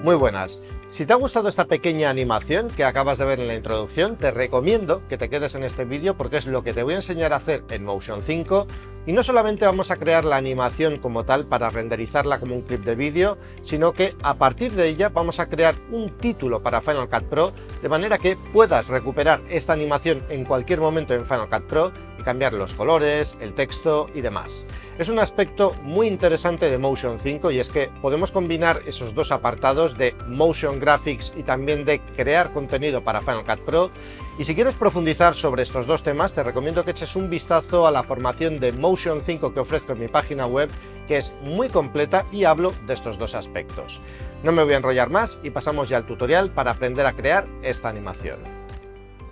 Muy buenas. Si te ha gustado esta pequeña animación que acabas de ver en la introducción, te recomiendo que te quedes en este vídeo porque es lo que te voy a enseñar a hacer en Motion 5. Y no solamente vamos a crear la animación como tal para renderizarla como un clip de vídeo, sino que a partir de ella vamos a crear un título para Final Cut Pro, de manera que puedas recuperar esta animación en cualquier momento en Final Cut Pro y cambiar los colores, el texto y demás. Es un aspecto muy interesante de Motion 5 y es que podemos combinar esos dos apartados de Motion Graphics y también de crear contenido para Final Cut Pro. Y si quieres profundizar sobre estos dos temas, te recomiendo que eches un vistazo a la formación de Motion 5 que ofrezco en mi página web, que es muy completa y hablo de estos dos aspectos. No me voy a enrollar más y pasamos ya al tutorial para aprender a crear esta animación.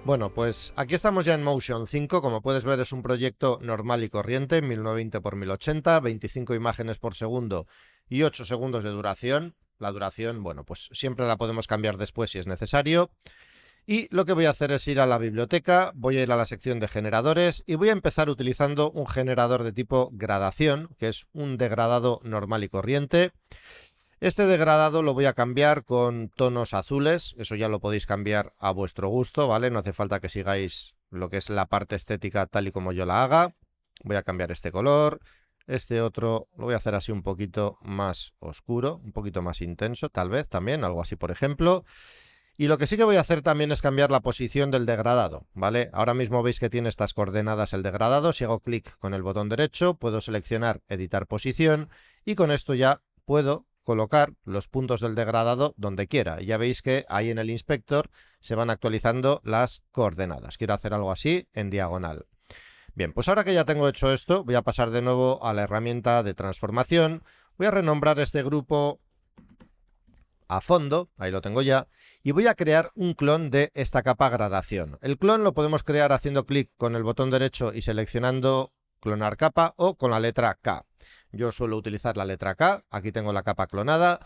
Bueno, pues aquí estamos ya en Motion 5, como puedes ver es un proyecto normal y corriente, 1920x1080, 25 imágenes por segundo y 8 segundos de duración. La duración, bueno, pues siempre la podemos cambiar después si es necesario. Y lo que voy a hacer es ir a la biblioteca, voy a ir a la sección de generadores y voy a empezar utilizando un generador de tipo gradación, que es un degradado normal y corriente. Este degradado lo voy a cambiar con tonos azules, eso ya lo podéis cambiar a vuestro gusto, ¿vale? No hace falta que sigáis lo que es la parte estética tal y como yo la haga. Voy a cambiar este color, este otro lo voy a hacer así un poquito más oscuro, un poquito más intenso, tal vez también, algo así por ejemplo. Y lo que sí que voy a hacer también es cambiar la posición del degradado, ¿vale? Ahora mismo veis que tiene estas coordenadas el degradado, si hago clic con el botón derecho puedo seleccionar editar posición y con esto ya puedo colocar los puntos del degradado donde quiera. Ya veis que ahí en el inspector se van actualizando las coordenadas. Quiero hacer algo así en diagonal. Bien, pues ahora que ya tengo hecho esto, voy a pasar de nuevo a la herramienta de transformación. Voy a renombrar este grupo a fondo, ahí lo tengo ya, y voy a crear un clon de esta capa gradación. El clon lo podemos crear haciendo clic con el botón derecho y seleccionando clonar capa o con la letra K. Yo suelo utilizar la letra K, aquí tengo la capa clonada,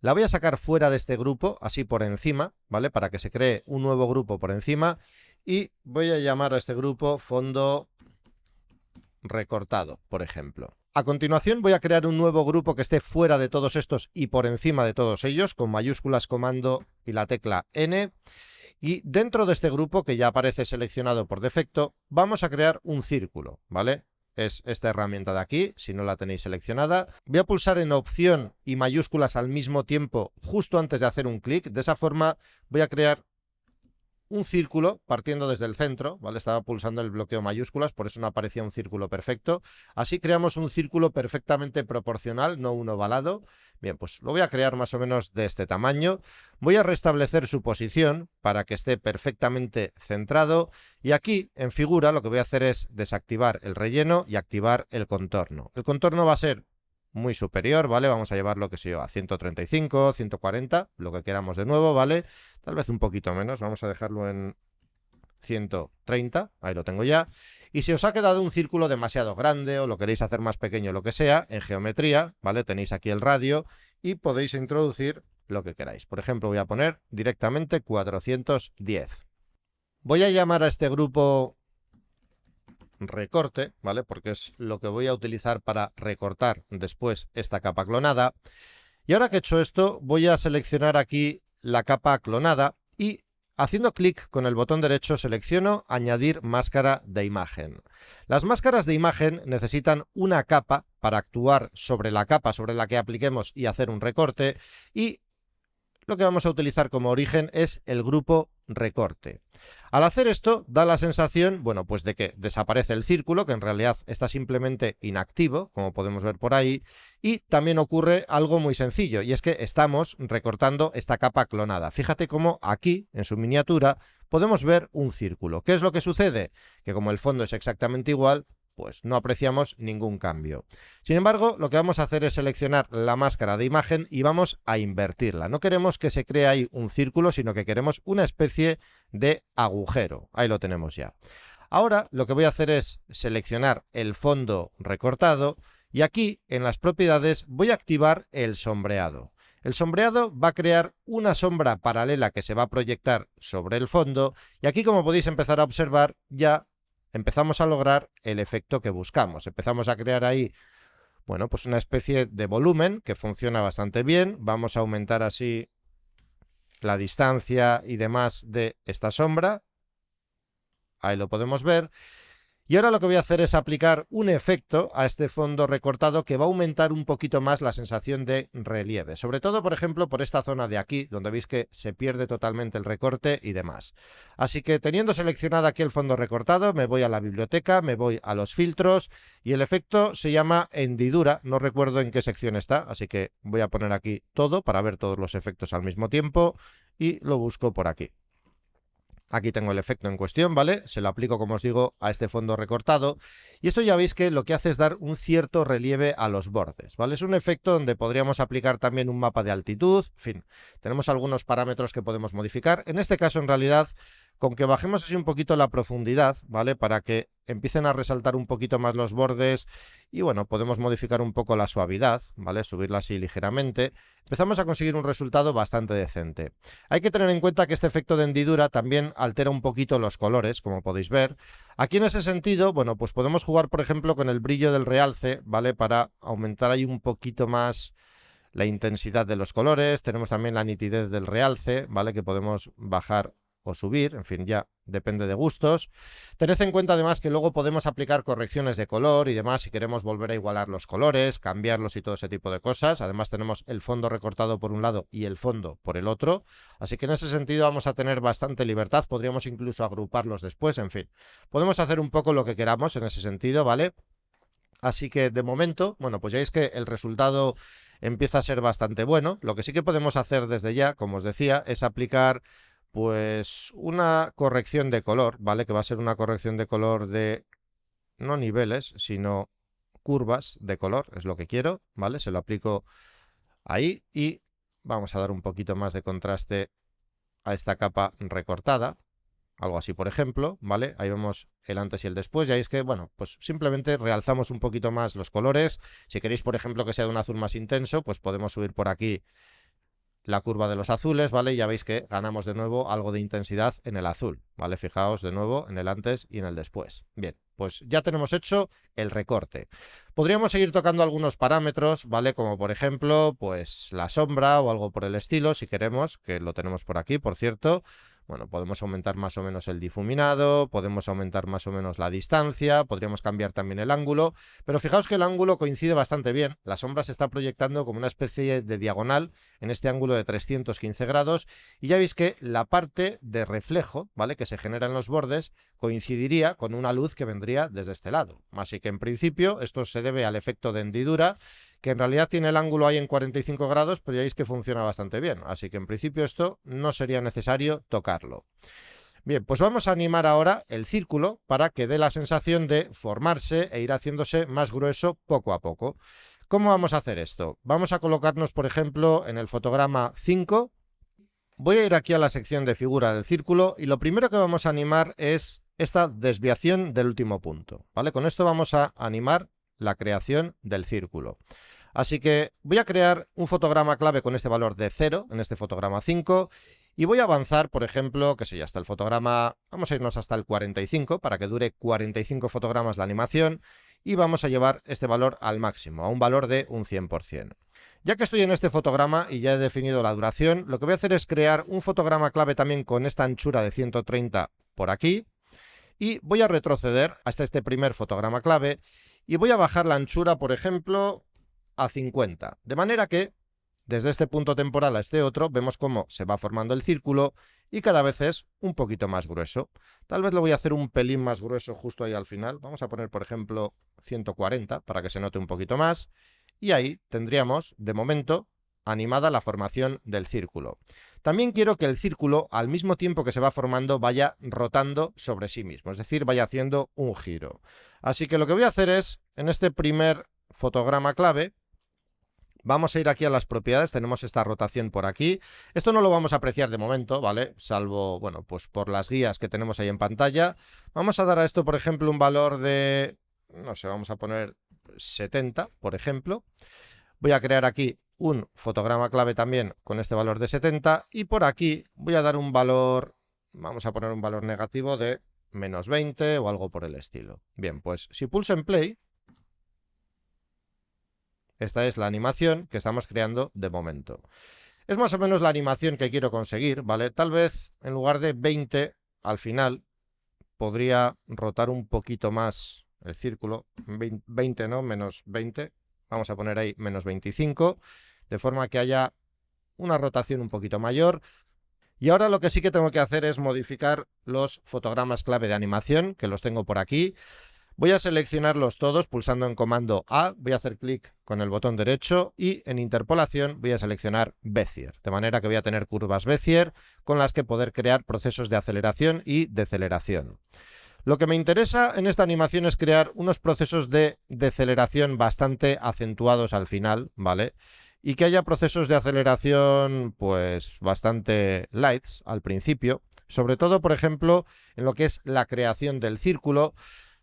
la voy a sacar fuera de este grupo, así por encima, ¿vale? Para que se cree un nuevo grupo por encima y voy a llamar a este grupo fondo recortado, por ejemplo. A continuación voy a crear un nuevo grupo que esté fuera de todos estos y por encima de todos ellos, con mayúsculas, comando y la tecla N. Y dentro de este grupo, que ya aparece seleccionado por defecto, vamos a crear un círculo, ¿vale? Es esta herramienta de aquí, si no la tenéis seleccionada. Voy a pulsar en opción y mayúsculas al mismo tiempo, justo antes de hacer un clic. De esa forma voy a crear un círculo partiendo desde el centro, ¿vale? Estaba pulsando el bloqueo mayúsculas, por eso no aparecía un círculo perfecto. Así creamos un círculo perfectamente proporcional, no un ovalado. Bien, pues lo voy a crear más o menos de este tamaño. Voy a restablecer su posición para que esté perfectamente centrado. Y aquí, en figura, lo que voy a hacer es desactivar el relleno y activar el contorno. El contorno va a ser muy superior, ¿vale? Vamos a llevarlo, que sé yo, a 135, 140, lo que queramos de nuevo, ¿vale? Tal vez un poquito menos, vamos a dejarlo en 130, ahí lo tengo ya. Y si os ha quedado un círculo demasiado grande o lo queréis hacer más pequeño, lo que sea, en geometría, ¿vale? Tenéis aquí el radio y podéis introducir lo que queráis. Por ejemplo, voy a poner directamente 410. Voy a llamar a este grupo recorte, ¿vale? Porque es lo que voy a utilizar para recortar después esta capa clonada. Y ahora que he hecho esto, voy a seleccionar aquí la capa clonada y haciendo clic con el botón derecho selecciono añadir máscara de imagen. Las máscaras de imagen necesitan una capa para actuar sobre la capa sobre la que apliquemos y hacer un recorte, y lo que vamos a utilizar como origen es el grupo recorte. Al hacer esto da la sensación, bueno, pues de que desaparece el círculo, que en realidad está simplemente inactivo, como podemos ver por ahí, y también ocurre algo muy sencillo, y es que estamos recortando esta capa clonada. Fíjate cómo aquí, en su miniatura, podemos ver un círculo. ¿Qué es lo que sucede? Que como el fondo es exactamente igual, pues no apreciamos ningún cambio. Sin embargo, lo que vamos a hacer es seleccionar la máscara de imagen y vamos a invertirla. No queremos que se cree ahí un círculo, sino que queremos una especie de agujero. Ahí lo tenemos ya. Ahora lo que voy a hacer es seleccionar el fondo recortado y aquí en las propiedades voy a activar el sombreado. El sombreado va a crear una sombra paralela que se va a proyectar sobre el fondo y aquí, como podéis empezar a observar, ya empezamos a lograr el efecto que buscamos. Empezamos a crear ahí, bueno, pues una especie de volumen que funciona bastante bien. Vamos a aumentar así la distancia y demás de esta sombra. Ahí lo podemos ver. Y ahora lo que voy a hacer es aplicar un efecto a este fondo recortado que va a aumentar un poquito más la sensación de relieve. Sobre todo, por ejemplo, por esta zona de aquí, donde veis que se pierde totalmente el recorte y demás. Así que teniendo seleccionado aquí el fondo recortado, me voy a la biblioteca, me voy a los filtros y el efecto se llama hendidura. No recuerdo en qué sección está, así que voy a poner aquí todo para ver todos los efectos al mismo tiempo y lo busco por aquí. Aquí tengo el efecto en cuestión, ¿vale? Se lo aplico, como os digo, a este fondo recortado. Y esto ya veis que lo que hace es dar un cierto relieve a los bordes, ¿vale? Es un efecto donde podríamos aplicar también un mapa de altitud. En fin, tenemos algunos parámetros que podemos modificar. En este caso, en realidad, con que bajemos así un poquito la profundidad, ¿vale? Para que empiecen a resaltar un poquito más los bordes y, bueno, podemos modificar un poco la suavidad, ¿vale? Subirla así ligeramente. Empezamos a conseguir un resultado bastante decente. Hay que tener en cuenta que este efecto de hendidura también altera un poquito los colores, como podéis ver. Aquí en ese sentido, bueno, pues podemos jugar, por ejemplo, con el brillo del realce, ¿vale? Para aumentar ahí un poquito más la intensidad de los colores. Tenemos también la nitidez del realce, ¿vale? Que podemos bajar o subir, en fin, ya depende de gustos. Tened en cuenta además que luego podemos aplicar correcciones de color y demás si queremos volver a igualar los colores, cambiarlos y todo ese tipo de cosas. Además tenemos el fondo recortado por un lado y el fondo por el otro, así que en ese sentido vamos a tener bastante libertad, podríamos incluso agruparlos después, en fin. Podemos hacer un poco lo que queramos en ese sentido, ¿vale? Así que de momento, bueno, pues ya veis que el resultado empieza a ser bastante bueno. Lo que sí que podemos hacer desde ya, como os decía, es aplicar pues una corrección de color, ¿vale? Que va a ser una corrección de color de no niveles, sino curvas de color, es lo que quiero, ¿vale? Se lo aplico ahí y vamos a dar un poquito más de contraste a esta capa recortada. Algo así, por ejemplo, ¿vale? Ahí vemos el antes y el después. Ya veis que, bueno, pues simplemente realzamos un poquito más los colores. Si queréis, por ejemplo, que sea de un azul más intenso, pues podemos subir por aquí la curva de los azules, ¿vale? Y ya veis que ganamos de nuevo algo de intensidad en el azul, ¿vale? Fijaos de nuevo en el antes y en el después. Bien, pues ya tenemos hecho el recorte. Podríamos seguir tocando algunos parámetros, ¿vale? Como por ejemplo, pues la sombra o algo por el estilo, si queremos, que lo tenemos por aquí, por cierto. Bueno, podemos aumentar más o menos el difuminado, podemos aumentar más o menos la distancia, podríamos cambiar también el ángulo, pero fijaos que el ángulo coincide bastante bien. La sombra se está proyectando como una especie de diagonal en este ángulo de 315 grados y ya veis que la parte de reflejo, ¿vale? Que se genera en los bordes coincidiría con una luz que vendría desde este lado. Así que en principio esto se debe al efecto de hendidura, que en realidad tiene el ángulo ahí en 45 grados, pero ya veis que funciona bastante bien. Así que en principio esto no sería necesario tocarlo. Bien, pues vamos a animar ahora el círculo para que dé la sensación de formarse e ir haciéndose más grueso poco a poco. ¿Cómo vamos a hacer esto? Vamos a colocarnos, por ejemplo, en el fotograma 5. Voy a ir aquí a la sección de figura del círculo y lo primero que vamos a animar es esta desviación del último punto, ¿vale? Con esto vamos a animar la creación del círculo. Así que voy a crear un fotograma clave con este valor de 0 en este fotograma 5 y voy a avanzar, por ejemplo, que sé, hasta el fotograma, vamos a irnos hasta el 45 para que dure 45 fotogramas la animación y vamos a llevar este valor al máximo, a un valor de un 100%. Ya que estoy en este fotograma y ya he definido la duración, lo que voy a hacer es crear un fotograma clave también con esta anchura de 130 por aquí y voy a retroceder hasta este primer fotograma clave y voy a bajar la anchura, por ejemplo, a 50, de manera que desde este punto temporal a este otro vemos cómo se va formando el círculo y cada vez es un poquito más grueso. Tal vez lo voy a hacer un pelín más grueso justo ahí al final. Vamos a poner, por ejemplo, 140 para que se note un poquito más. Y ahí tendríamos, de momento, animada la formación del círculo. También quiero que el círculo, al mismo tiempo que se va formando, vaya rotando sobre sí mismo, es decir, vaya haciendo un giro. Así que lo que voy a hacer es, en este primer fotograma clave, vamos a ir aquí a las propiedades, tenemos esta rotación por aquí. Esto no lo vamos a apreciar de momento, ¿vale? Salvo, bueno, pues por las guías que tenemos ahí en pantalla. Vamos a dar a esto, por ejemplo, un valor de, no sé, vamos a poner 70, por ejemplo. Voy a crear aquí un fotograma clave también con este valor de 70 y por aquí voy a dar un valor, vamos a poner un valor negativo de menos 20 o algo por el estilo. Bien, pues si pulso en play, esta es la animación que estamos creando de momento. Es más o menos la animación que quiero conseguir, ¿vale? Tal vez en lugar de 20 al final podría rotar un poquito más el círculo. 20 no, menos 20. Vamos a poner ahí menos 25, de forma que haya una rotación un poquito mayor. Y ahora lo que sí que tengo que hacer es modificar los fotogramas clave de animación, que los tengo por aquí. Voy a seleccionarlos todos pulsando en comando A, voy a hacer clic con el botón derecho y en interpolación voy a seleccionar Bezier, de manera que voy a tener curvas Bezier con las que poder crear procesos de aceleración y deceleración. Lo que me interesa en esta animación es crear unos procesos de deceleración bastante acentuados al final, ¿vale? Y que haya procesos de aceleración pues bastante lights al principio, sobre todo, por ejemplo, en lo que es la creación del círculo.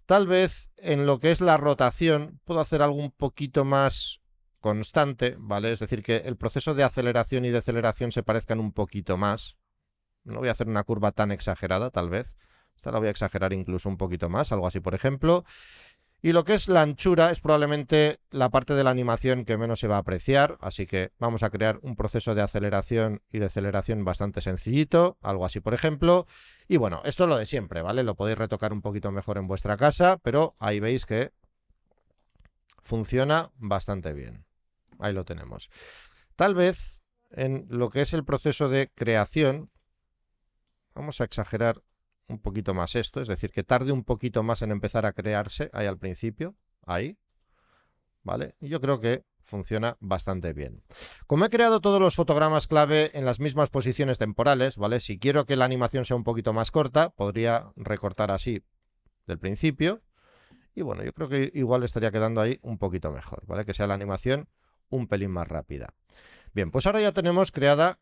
Tal vez en lo que es la rotación puedo hacer algo un poquito más constante, ¿vale? Es decir, que el proceso de aceleración y deceleración se parezcan un poquito más. No voy a hacer una curva tan exagerada, tal vez. Esta la voy a exagerar incluso un poquito más, algo así, por ejemplo. Y lo que es la anchura es probablemente la parte de la animación que menos se va a apreciar, así que vamos a crear un proceso de aceleración y deceleración bastante sencillito, algo así, por ejemplo. Y bueno, esto es lo de siempre, ¿vale? Lo podéis retocar un poquito mejor en vuestra casa, pero ahí veis que funciona bastante bien. Ahí lo tenemos. Tal vez en lo que es el proceso de creación, vamos a exagerar un poquito más esto, es decir, que tarde un poquito más en empezar a crearse ahí al principio, ahí, ¿vale? Y yo creo que funciona bastante bien. Como he creado todos los fotogramas clave en las mismas posiciones temporales, ¿vale? Si quiero que la animación sea un poquito más corta, podría recortar así del principio. Y bueno, yo creo que igual estaría quedando ahí un poquito mejor, ¿vale? Que sea la animación un pelín más rápida. Bien, pues ahora ya tenemos creada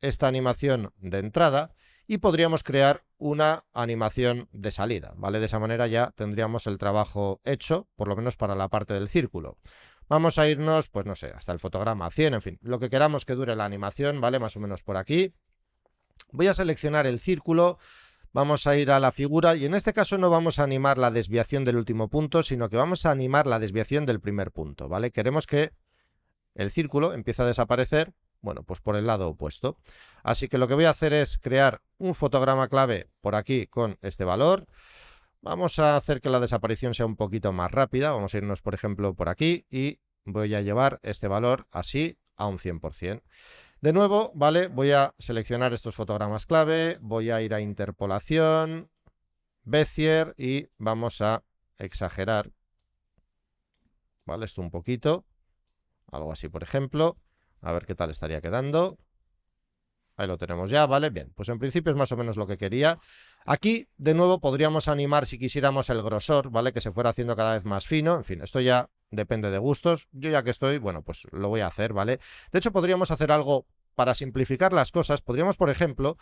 esta animación de entrada y podríamos crear una animación de salida, ¿vale? De esa manera ya tendríamos el trabajo hecho, por lo menos para la parte del círculo. Vamos a irnos, pues no sé, hasta el fotograma 100, en fin, lo que queramos que dure la animación, ¿vale? Más o menos por aquí. Voy a seleccionar el círculo, vamos a ir a la figura y en este caso no vamos a animar la desviación del último punto, sino que vamos a animar la desviación del primer punto, ¿vale? Queremos que el círculo empiece a desaparecer, bueno, pues por el lado opuesto. Así que lo que voy a hacer es crear un fotograma clave por aquí con este valor. Vamos a hacer que la desaparición sea un poquito más rápida. Vamos a irnos, por ejemplo, por aquí y voy a llevar este valor así a un 100%. De nuevo, ¿vale? Voy a seleccionar estos fotogramas clave, voy a ir a interpolación, Bezier y vamos a exagerar, ¿vale? Esto un poquito, algo así, por ejemplo. A ver qué tal estaría quedando. Ahí lo tenemos ya, ¿vale? Bien, pues en principio es más o menos lo que quería. Aquí, de nuevo, podríamos animar si quisiéramos el grosor, ¿vale? Que se fuera haciendo cada vez más fino. En fin, esto ya depende de gustos. Yo ya que estoy, bueno, pues lo voy a hacer, ¿vale? De hecho, podríamos hacer algo para simplificar las cosas. Podríamos, por ejemplo,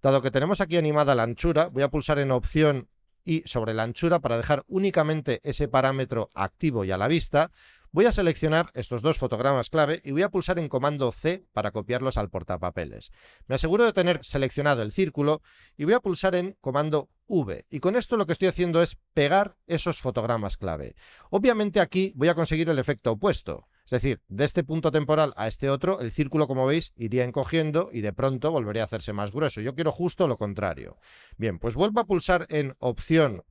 dado que tenemos aquí animada la anchura, voy a pulsar en opción y sobre la anchura para dejar únicamente ese parámetro activo y a la vista. Voy a seleccionar estos dos fotogramas clave y voy a pulsar en comando C para copiarlos al portapapeles. Me aseguro de tener seleccionado el círculo y voy a pulsar en comando V. Y con esto lo que estoy haciendo es pegar esos fotogramas clave. Obviamente aquí voy a conseguir el efecto opuesto. Es decir, de este punto temporal a este otro, el círculo, como veis, iría encogiendo y de pronto volvería a hacerse más grueso. Yo quiero justo lo contrario. Bien, pues vuelvo a pulsar en opción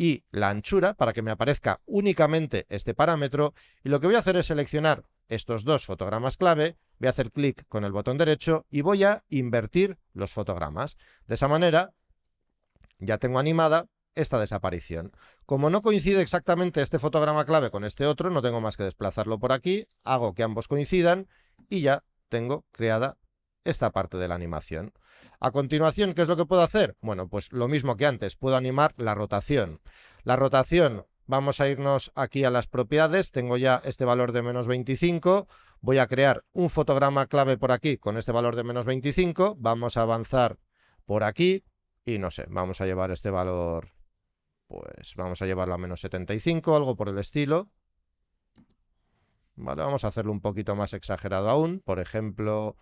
y la anchura para que me aparezca únicamente este parámetro y lo que voy a hacer es seleccionar estos dos fotogramas clave, voy a hacer clic con el botón derecho y voy a invertir los fotogramas. De esa manera ya tengo animada esta desaparición. Como no coincide exactamente este fotograma clave con este otro, no tengo más que desplazarlo por aquí, hago que ambos coincidan y ya tengo creada esta parte de la animación. A continuación, ¿qué es lo que puedo hacer? Bueno, pues lo mismo que antes, puedo animar la rotación. La rotación, vamos a irnos aquí a las propiedades, tengo ya este valor de menos 25, voy a crear un fotograma clave por aquí con este valor de menos 25, vamos a avanzar por aquí y no sé, vamos a llevar este valor, pues vamos a llevarlo a menos 75, algo por el estilo. Vale, vamos a hacerlo un poquito más exagerado aún, por ejemplo,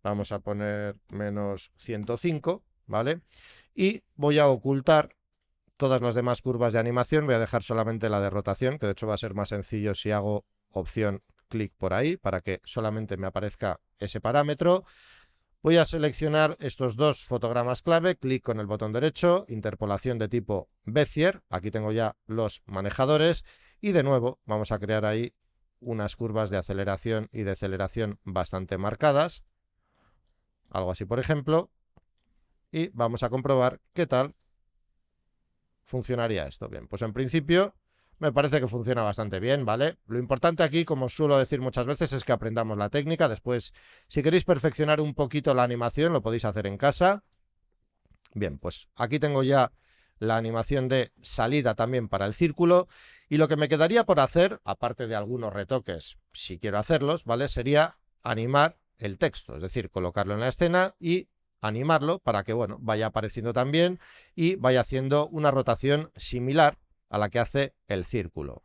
vamos a poner menos 105, ¿vale? Y voy a ocultar todas las demás curvas de animación, voy a dejar solamente la de rotación, que de hecho va a ser más sencillo si hago opción clic por ahí para que solamente me aparezca ese parámetro. Voy a seleccionar estos dos fotogramas clave, clic con el botón derecho, interpolación de tipo Bezier, aquí tengo ya los manejadores y de nuevo vamos a crear ahí unas curvas de aceleración y deceleración bastante marcadas, algo así por ejemplo, y vamos a comprobar qué tal funcionaría esto. Bien, pues en principio me parece que funciona bastante bien, ¿vale? Lo importante aquí, como suelo decir muchas veces, es que aprendamos la técnica. Después, si queréis perfeccionar un poquito la animación, lo podéis hacer en casa. Bien, pues aquí tengo ya la animación de salida también para el círculo. Y lo que me quedaría por hacer, aparte de algunos retoques, si quiero hacerlos, ¿vale? Sería animar el texto, es decir, colocarlo en la escena y animarlo para que, bueno, vaya apareciendo también y vaya haciendo una rotación similar a la que hace el círculo.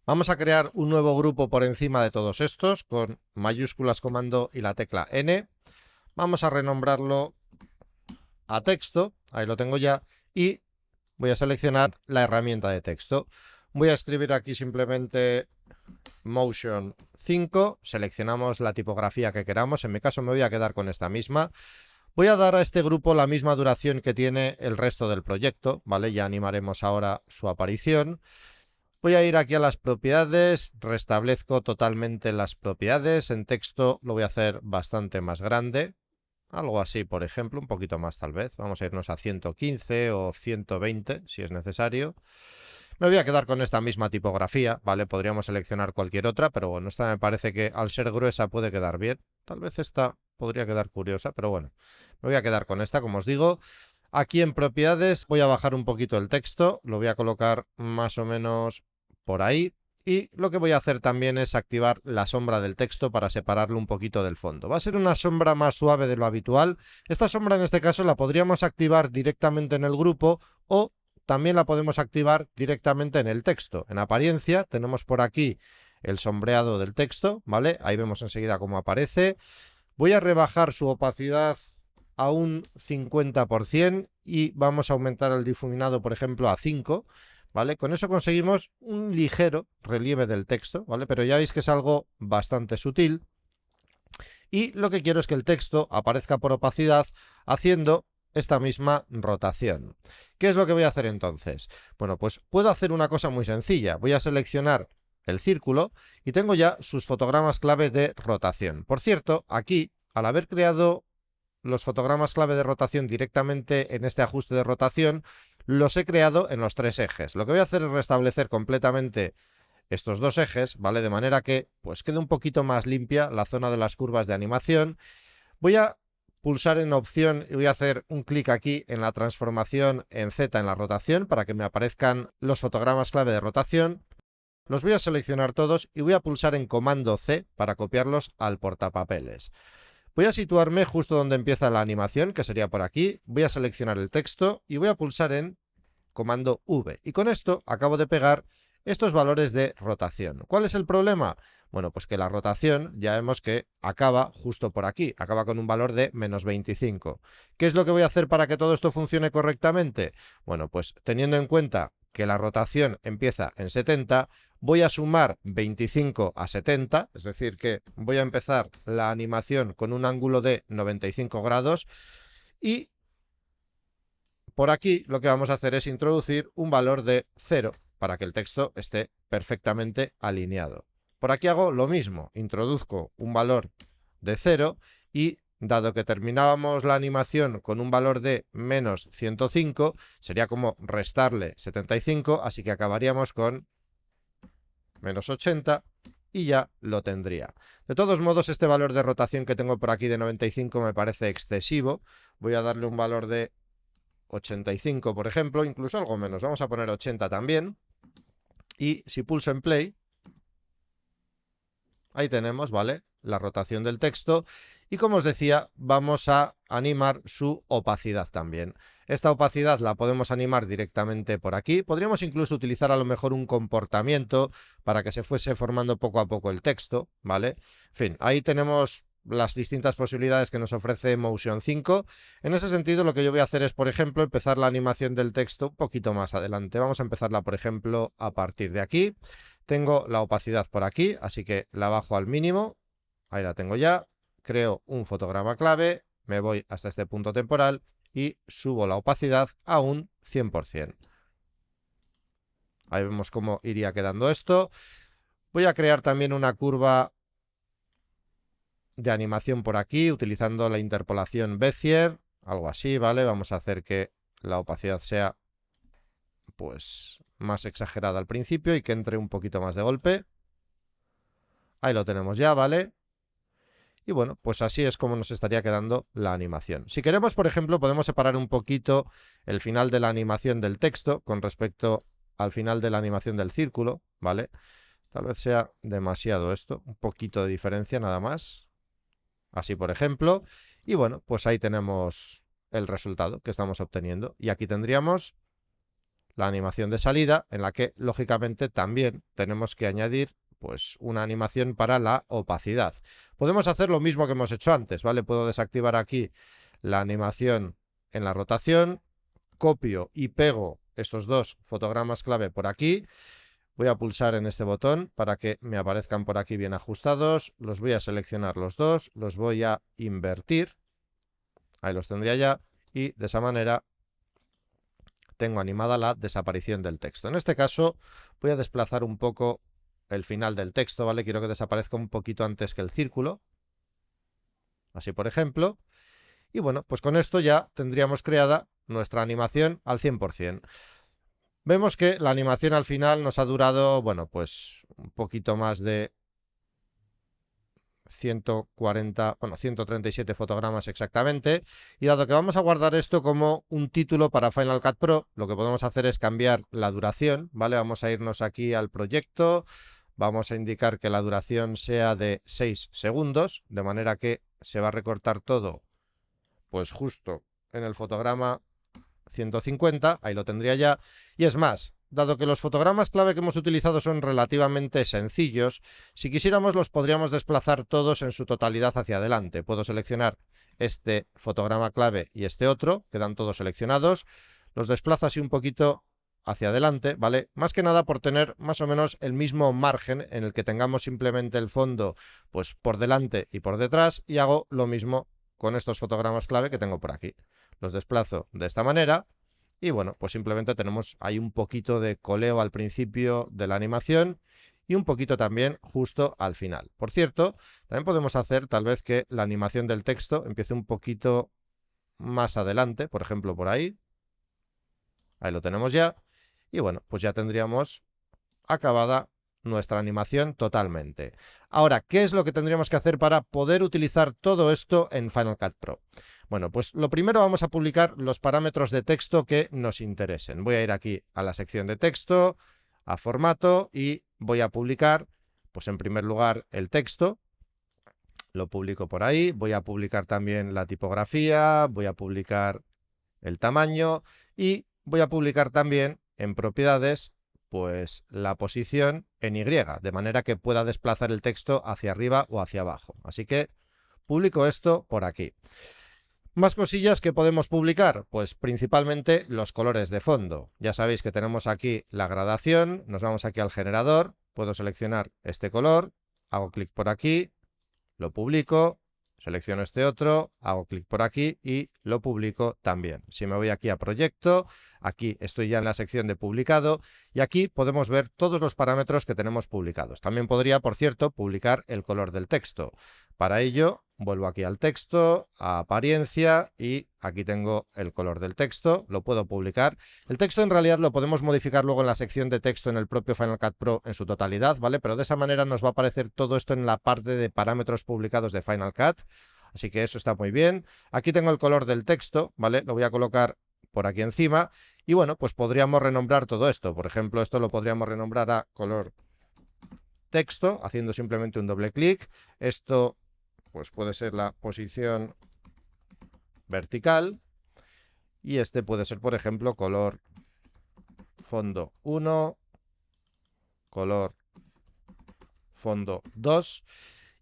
Vamos a crear un nuevo grupo por encima de todos estos con mayúsculas, comando y la tecla N. Vamos a renombrarlo a texto, ahí lo tengo ya, y voy a seleccionar la herramienta de texto. Voy a escribir aquí simplemente Motion 5, seleccionamos la tipografía que queramos, en mi caso me voy a quedar con esta misma. Voy a dar a este grupo la misma duración que tiene el resto del proyecto, ¿vale? Ya animaremos ahora su aparición. Voy a ir aquí a las propiedades, restablezco totalmente las propiedades, en texto lo voy a hacer bastante más grande, algo así por ejemplo, un poquito más tal vez, vamos a irnos a 115 o 120 si es necesario. Me voy a quedar con esta misma tipografía, ¿vale? Podríamos seleccionar cualquier otra, pero bueno, esta me parece que al ser gruesa puede quedar bien, tal vez esta podría quedar curiosa, pero bueno, me voy a quedar con esta, como os digo. Aquí en propiedades voy a bajar un poquito el texto, lo voy a colocar más o menos por ahí. Y lo que voy a hacer también es activar la sombra del texto para separarlo un poquito del fondo. Va a ser una sombra más suave de lo habitual. Esta sombra en este caso la podríamos activar directamente en el grupo o también la podemos activar directamente en el texto. En apariencia tenemos por aquí el sombreado del texto, ¿vale? Ahí vemos enseguida cómo aparece. Voy a rebajar su opacidad a un 50% y vamos a aumentar el difuminado, por ejemplo, a 5, ¿vale? Con eso conseguimos un ligero relieve del texto, ¿vale? Pero ya veis que es algo bastante sutil. Y lo que quiero es que el texto aparezca por opacidad haciendo esta misma rotación. ¿Qué es lo que voy a hacer entonces? Bueno, pues puedo hacer una cosa muy sencilla. Voy a seleccionar el círculo y tengo ya sus fotogramas clave de rotación. Por cierto, aquí, al haber creado los fotogramas clave de rotación directamente en este ajuste de rotación, los he creado en los tres ejes. Lo que voy a hacer es restablecer completamente estos dos ejes, ¿vale? De manera que pues quede un poquito más limpia la zona de las curvas de animación. Voy a pulsar en opción y voy a hacer un clic aquí en la transformación en Z en la rotación para que me aparezcan los fotogramas clave de rotación. Los voy a seleccionar todos y voy a pulsar en comando C para copiarlos al portapapeles. Voy a situarme justo donde empieza la animación, que sería por aquí. Voy a seleccionar el texto y voy a pulsar en comando V. Y con esto acabo de pegar estos valores de rotación. ¿Cuál es el problema? Bueno, pues que la rotación ya vemos que acaba justo por aquí, acaba con un valor de -25. ¿Qué es lo que voy a hacer para que todo esto funcione correctamente? Bueno, pues teniendo en cuenta que la rotación empieza en 70, voy a sumar 25 a 70, es decir que voy a empezar la animación con un ángulo de 95 grados y por aquí lo que vamos a hacer es introducir un valor de 0 para que el texto esté perfectamente alineado. Por aquí hago lo mismo, introduzco un valor de 0 y dado que terminábamos la animación con un valor de -105, sería como restarle 75, así que acabaríamos con -80 y ya lo tendría. De todos modos, este valor de rotación que tengo por aquí de 95 me parece excesivo. Voy a darle un valor de 85, por ejemplo, incluso algo menos. Vamos a poner 80 también. Y si pulso en play, ahí tenemos, ¿vale? La rotación del texto. Y como os decía, vamos a animar su opacidad también. Esta opacidad la podemos animar directamente por aquí. Podríamos incluso utilizar a lo mejor un comportamiento para que se fuese formando poco a poco el texto, ¿vale? En fin, ahí tenemos las distintas posibilidades que nos ofrece Motion 5. En ese sentido, lo que yo voy a hacer es, por ejemplo, empezar la animación del texto un poquito más adelante. Vamos a empezarla, por ejemplo, a partir de aquí. Tengo la opacidad por aquí, así que la bajo al mínimo. Ahí la tengo ya. Creo un fotograma clave, me voy hasta este punto temporal y subo la opacidad a un 100%. Ahí vemos cómo iría quedando esto. Voy a crear también una curva de animación por aquí, utilizando la interpolación Bézier, algo así, ¿vale? Vamos a hacer que la opacidad sea, pues, más exagerada al principio y que entre un poquito más de golpe. Ahí lo tenemos ya, ¿vale? Y bueno, pues así es como nos estaría quedando la animación. Si queremos, por ejemplo, podemos separar un poquito el final de la animación del texto con respecto al final de la animación del círculo, ¿vale? Tal vez sea demasiado esto, un poquito de diferencia nada más. Así, por ejemplo. Y bueno, pues ahí tenemos el resultado que estamos obteniendo. Y aquí tendríamos la animación de salida, en la que, lógicamente, también tenemos que añadir pues una animación para la opacidad. Podemos hacer lo mismo que hemos hecho antes, ¿vale? Puedo desactivar aquí la animación en la rotación, copio y pego estos dos fotogramas clave por aquí. Voy a pulsar en este botón para que me aparezcan por aquí bien ajustados. Los voy a seleccionar los dos, los voy a invertir. Ahí los tendría ya. Y de esa manera tengo animada la desaparición del texto. En este caso voy a desplazar un poco el final del texto, ¿vale? Quiero que desaparezca un poquito antes que el círculo. Así, por ejemplo. Y bueno, pues con esto ya tendríamos creada nuestra animación al 100%. Vemos que la animación al final nos ha durado, bueno, pues un poquito más de 140, bueno, 137 fotogramas exactamente. Y dado que vamos a guardar esto como un título para Final Cut Pro, lo que podemos hacer es cambiar la duración, ¿vale? Vamos a irnos aquí al proyecto, vamos a indicar que la duración sea de 6 segundos, de manera que se va a recortar todo, pues justo en el fotograma 150, ahí lo tendría ya. Y es más, dado que los fotogramas clave que hemos utilizado son relativamente sencillos, si quisiéramos los podríamos desplazar todos en su totalidad hacia adelante. Puedo seleccionar este fotograma clave y este otro, quedan todos seleccionados. Los desplazo así un poquito hacia adelante, ¿vale? Más que nada por tener más o menos el mismo margen en el que tengamos simplemente el fondo pues por delante y por detrás, y hago lo mismo con estos fotogramas clave que tengo por aquí. Los desplazo de esta manera y bueno, pues simplemente tenemos ahí un poquito de coleo al principio de la animación y un poquito también justo al final. Por cierto, también podemos hacer tal vez que la animación del texto empiece un poquito más adelante, por ejemplo por ahí. Ahí lo tenemos ya. Y bueno, pues ya tendríamos acabada nuestra animación totalmente. Ahora, ¿qué es lo que tendríamos que hacer para poder utilizar todo esto en Final Cut Pro? Bueno, pues lo primero vamos a publicar los parámetros de texto que nos interesen. Voy a ir aquí a la sección de texto, a formato y voy a publicar, pues en primer lugar, el texto. Lo publico por ahí. Voy a publicar también la tipografía, voy a publicar el tamaño y voy a publicar también en propiedades pues la posición en Y, de manera que pueda desplazar el texto hacia arriba o hacia abajo. Así que publico esto por aquí. Más cosillas que podemos publicar, pues principalmente los colores de fondo. Ya sabéis que tenemos aquí la gradación, nos vamos aquí al generador, puedo seleccionar este color, hago clic por aquí, lo publico, selecciono este otro, hago clic por aquí y lo publico también. Si me voy aquí a proyecto, aquí estoy ya en la sección de publicado y aquí podemos ver todos los parámetros que tenemos publicados. También podría, por cierto, publicar el color del texto. Para ello, vuelvo aquí al texto, a apariencia y aquí tengo el color del texto, lo puedo publicar. El texto en realidad lo podemos modificar luego en la sección de texto en el propio Final Cut Pro en su totalidad, ¿vale? Pero de esa manera nos va a aparecer todo esto en la parte de parámetros publicados de Final Cut, así que eso está muy bien. Aquí tengo el color del texto, ¿vale? Lo voy a colocar por aquí encima y bueno, pues podríamos renombrar todo esto. Por ejemplo, esto lo podríamos renombrar a color texto, haciendo simplemente un doble clic. Esto pues puede ser la posición vertical y este puede ser, por ejemplo, color fondo 1, color fondo 2.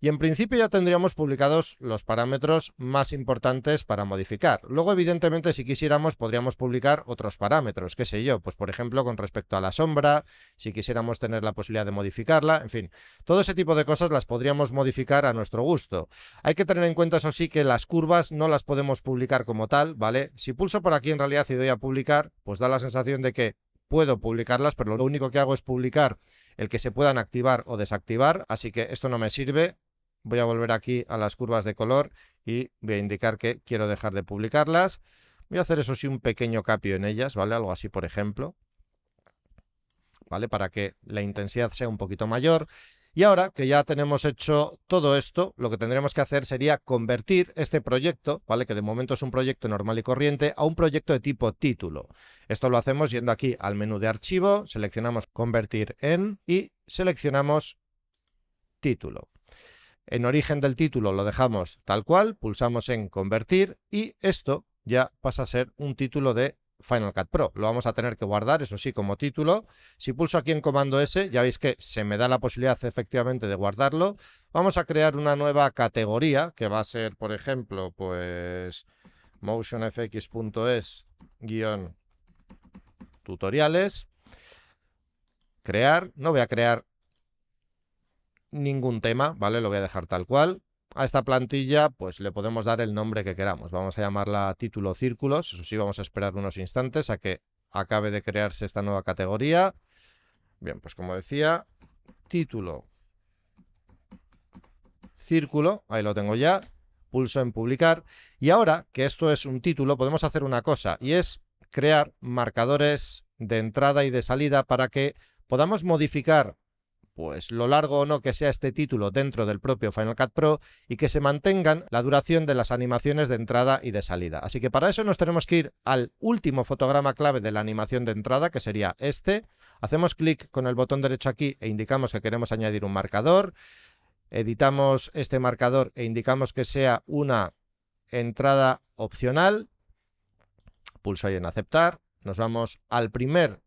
Y en principio ya tendríamos publicados los parámetros más importantes para modificar. Luego, evidentemente, si quisiéramos, podríamos publicar otros parámetros, qué sé yo, pues por ejemplo, con respecto a la sombra, si quisiéramos tener la posibilidad de modificarla, en fin, todo ese tipo de cosas las podríamos modificar a nuestro gusto. Hay que tener en cuenta, eso sí, que las curvas no las podemos publicar como tal, ¿vale? Si pulso por aquí en realidad y doy a publicar, pues da la sensación de que puedo publicarlas, pero lo único que hago es publicar el que se puedan activar o desactivar, así que esto no me sirve. Voy a volver aquí a las curvas de color y voy a indicar que quiero dejar de publicarlas. Voy a hacer eso sí un pequeño cambio en ellas, ¿vale? Algo así, por ejemplo, ¿vale? Para que la intensidad sea un poquito mayor. Y ahora que ya tenemos hecho todo esto, lo que tendremos que hacer sería convertir este proyecto, ¿vale? Que de momento es un proyecto normal y corriente, a un proyecto de tipo título. Esto lo hacemos yendo aquí al menú de archivo, seleccionamos convertir en y seleccionamos título. En origen del título lo dejamos tal cual, pulsamos en convertir y esto ya pasa a ser un título de Final Cut Pro. Lo vamos a tener que guardar, eso sí, como título. Si pulso aquí en comando S, ya veis que se me da la posibilidad efectivamente de guardarlo. Vamos a crear una nueva categoría que va a ser, por ejemplo, pues motionfx.es-tutoriales. Crear, no voy a crear ningún tema, ¿vale? Lo voy a dejar tal cual. A esta plantilla pues le podemos dar el nombre que queramos. Vamos a llamarla título círculos. Eso sí, vamos a esperar unos instantes a que acabe de crearse esta nueva categoría. Bien, pues como decía, título círculo, ahí lo tengo ya. Pulso en publicar. Y ahora que esto es un título, podemos hacer una cosa y es crear marcadores de entrada y de salida para que podamos modificar pues lo largo o no que sea este título dentro del propio Final Cut Pro y que se mantengan la duración de las animaciones de entrada y de salida. Así que para eso nos tenemos que ir al último fotograma clave de la animación de entrada, que sería este. Hacemos clic con el botón derecho aquí e indicamos que queremos añadir un marcador. Editamos este marcador e indicamos que sea una entrada opcional. Pulso ahí en aceptar. Nos vamos al primer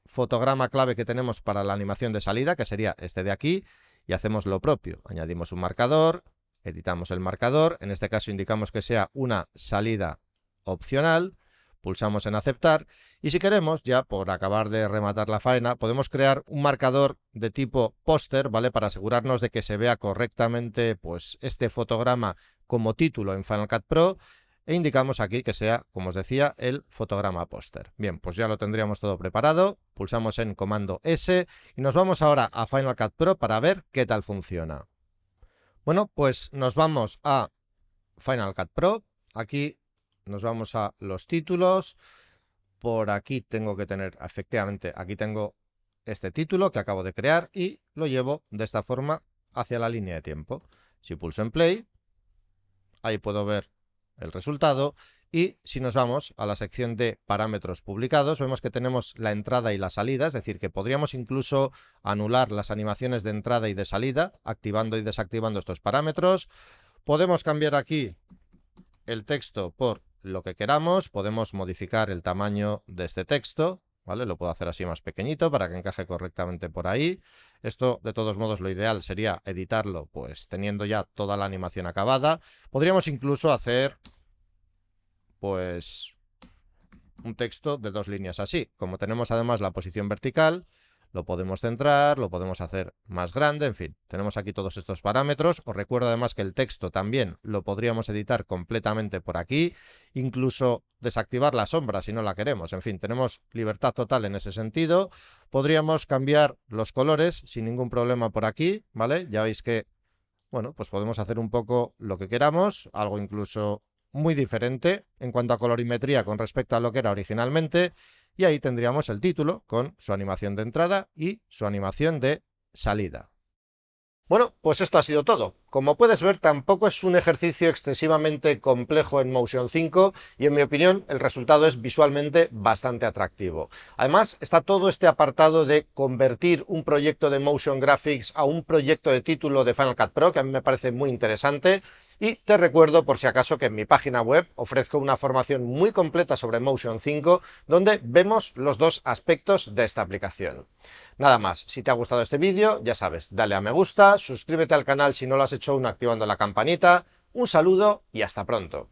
fotograma clave que tenemos para la animación de salida, que sería este de aquí, y hacemos lo propio. Añadimos un marcador, editamos el marcador, en este caso indicamos que sea una salida opcional, pulsamos en aceptar, y si queremos, ya por acabar de rematar la faena, podemos crear un marcador de tipo póster, ¿vale? Para asegurarnos de que se vea correctamente pues este fotograma como título en Final Cut Pro, e indicamos aquí que sea, como os decía, el fotograma póster. Bien, pues ya lo tendríamos todo preparado. Pulsamos en comando S y nos vamos ahora a Final Cut Pro para ver qué tal funciona. Bueno, pues nos vamos a Final Cut Pro. Aquí nos vamos a los títulos. Por aquí tengo que tener, efectivamente, aquí tengo este título que acabo de crear y lo llevo de esta forma hacia la línea de tiempo. Si pulso en play, ahí puedo ver el resultado, y si nos vamos a la sección de parámetros publicados, vemos que tenemos la entrada y la salida, es decir, que podríamos incluso anular las animaciones de entrada y de salida, activando y desactivando estos parámetros. Podemos cambiar aquí el texto por lo que queramos, podemos modificar el tamaño de este texto, ¿vale? Lo puedo hacer así más pequeñito para que encaje correctamente por ahí. Esto, de todos modos, lo ideal sería editarlo, pues teniendo ya toda la animación acabada. Podríamos incluso hacer, pues, un texto de 2 líneas así. Como tenemos además la posición vertical, lo podemos centrar, lo podemos hacer más grande, en fin, tenemos aquí todos estos parámetros. Os recuerdo además que el texto también lo podríamos editar completamente por aquí, incluso desactivar la sombra si no la queremos. En fin, tenemos libertad total en ese sentido. Podríamos cambiar los colores sin ningún problema por aquí, ¿vale? Ya veis que, bueno, pues podemos hacer un poco lo que queramos, algo incluso muy diferente en cuanto a colorimetría con respecto a lo que era originalmente. Y ahí tendríamos el título con su animación de entrada y su animación de salida. Bueno, pues esto ha sido todo. Como puedes ver, tampoco es un ejercicio excesivamente complejo en Motion 5 y en mi opinión el resultado es visualmente bastante atractivo. Además, está todo este apartado de convertir un proyecto de Motion Graphics a un proyecto de título de Final Cut Pro, que a mí me parece muy interesante. Y te recuerdo, por si acaso, que en mi página web ofrezco una formación muy completa sobre Motion 5, donde vemos los dos aspectos de esta aplicación. Nada más, si te ha gustado este vídeo, ya sabes, dale a me gusta, suscríbete al canal si no lo has hecho aún activando la campanita. Un saludo y hasta pronto.